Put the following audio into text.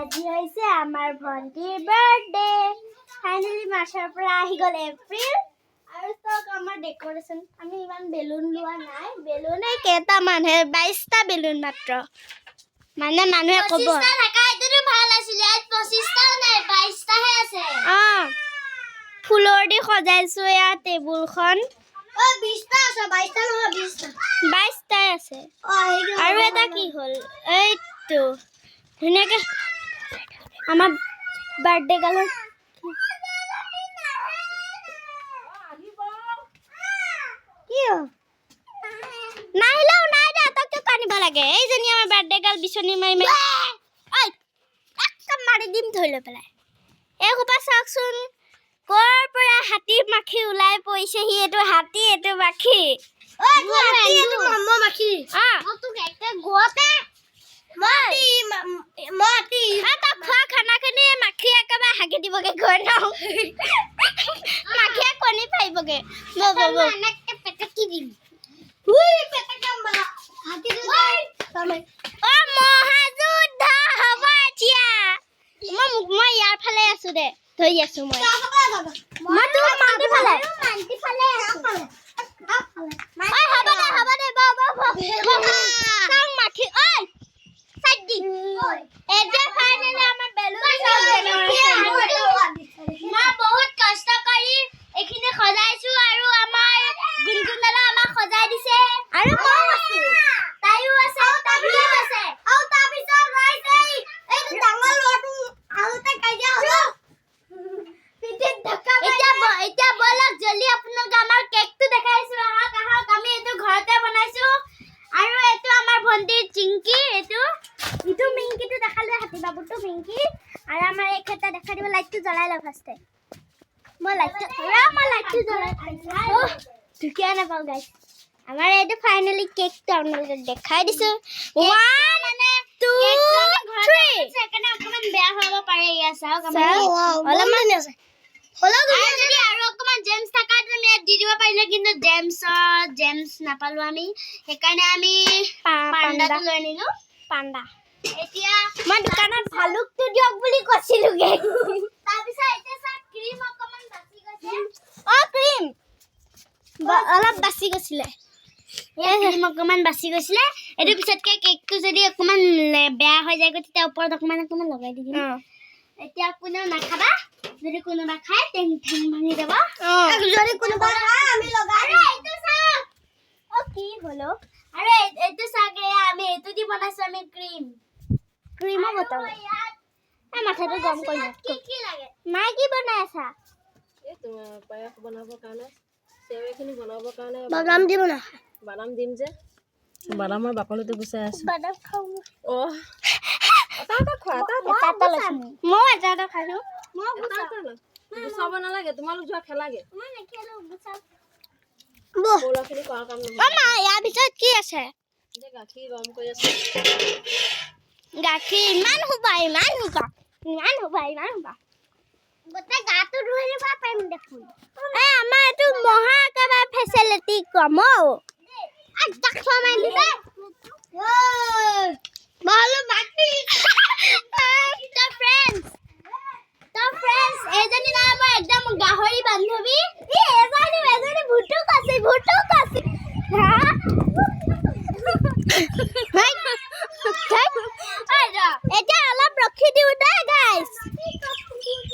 আজি হৈছে আমাৰ ভণ্টিৰ বাৰ্থডে ফাইনালি মাছৰ পৰা আহি গ'ল এপ্ৰিল আৰু চাওক আমাৰ ডেকোৰেশ্যন আমি ইমান বেলুন লোৱা নাই বেলুনে কেইটামানহে 22টা বেলুন মাত্ৰ মানে মানুহে ক'ব 25টা থাকা এটোটো ভাল আছিল আজ 25টা নাই 22টাহে আছে ফুলৰ দি সজাইছো এয়া টেবুলখন ও 20টা আছে 22টা নহয় 20টা 22টাই আছে আৰু এটা কি হ'ল এইটো ধুনীয়াকে আমাৰ বাৰ্থডে গালৰ কিয় নাহিলেও নাই দে তাকে পানিব লাগে এইজনী আমাৰ বাৰ্থডে গাল বিচনী মাৰি মাৰি ঐ একটা মাৰি দিম ধৰি লৈ পেলাই এই সোপা চাওকচোন কৰ পৰা হাতী মাখি ওলাই পৰিছেহি এইটো হাতী এইটো মাখি ঐ হাতী এইটো মম্ম মাখি মই তোক একটা গোতে মাটি এটা খোৱা খানাখিনি মাখি একেবাৰে হাগি দিবগে গৈ ন মাখিয়ে কণী পাৰিবগে এনেকে পেটকি দিম হুই পেটকাম বলা হাতী ঐ মহাযুদ্ধ হ'ব এতিয়া মই ইয়াৰ ফালে আছো দে ধৰি আছো মই তো মাটি ফালে আছো ঐ হ'ব দে চাং মাখি ঐ সাইডি এতিয়া ফাইনালি আমাৰ বেলুন মই বহুত কষ্ট কৰি এখিনি সজাইছো আৰু আমাৰ গুণগুণলা আমাক সজাই দিছে আৰু মই আছো তাইও আছে তাবিও আছে আৰু তাবিছৰ ৰাইছে এইটো ডাঙৰ লটো আউতে কাইয়া হলো পিঠিত ধক্কা এতিয়া বলক জলদি আপোনাক আমাৰ কেকটো দেখাইছো আহক আমি এইটো ঘৰতে বনাইছো আৰু এইটো আমাৰ ভণ্টিৰ চিংকি এইটো মিংকিটো দেখালো হাতী বাবুটো মিংকি আৰু আমাৰ এই খেতা দেখা দিব লাইটটো জ্বলাই ল ফাৰ্ষ্টে মই লাইটটো জ্বলাই ধুকিয়া নাপাও গাইস আমাৰ এইটো ফাইনালি কেকটো আপোনালোকক দেখাই দিছো 1 2 3 সেকেন্ড অকমান বেয়া হ'ব পাৰে ইয়া চাওক আমাৰ অলপমান আছে যদি আৰু অকমান জেমছ থাকা তুমি দি দিব পাৰিলে কিন্তু জেমছ নাপালো আমি সেইকাৰণে আমি পান্ডাটো লৈ নিলো পান্ডা এতিয়া মই দোকানত ভালুকটো দিয়ক বুলি কৈছিলুগে তাৰপিছত এতিয়া সব ক্ৰীম অকমান বাছি গৈছে ক্ৰীম অলপ বাছি গৈছিলে ক্ৰীম অকমান বাছি গৈছিলে এটো পিছতকে কেকটো যদি অকমান বেয়া হৈ যায় তেতিয়া ওপৰত অকমান লগাই দি দিম এতিয়া কোনেও নাখাবা যদি কোনোবা খায় টেং ভাঙি দেব যদি কোনোবা খায় আমি লগাই দিম এইটো চাওক কি হলো আরে এইটো সাগে আমি এইটো দি বনাইছো আমি ক্ৰীম বটল মাথাটো গৰম কৰি কি লাগে মা কি বনাই আছা এই তোমাৰ পায়স বনাবৰ কাৰণে সেৱেখিনি বনাবৰ কাৰণে বাদাম দিম যে বাদামৰ বাকলিটো গুচাই আছো বাদাম খাও এটা খোৱা মই এটা খাইছো মই গুচাব নালাগে তোমালোক যোৱা খেলাগে মই নেখেলো গুচাও বৌলাখিনি কৰা কাম নহয় মামা ইয়াৰ ভিতৰত কি আছে যে গাখীৰ গৰম কৰি আছে গাখীৰ ইমান হুবা গোটে গাটো ধুই দিব পাৰিম দেখোন আমাৰ এইটো মহা একেবাৰে ফেচিলিটি কম এজনী নাই মই একদম গাহৰি বান্ধৱী এজনী ভুটুক আছে এতিয়া অলপ ৰখি দিওঁ দে গাইছ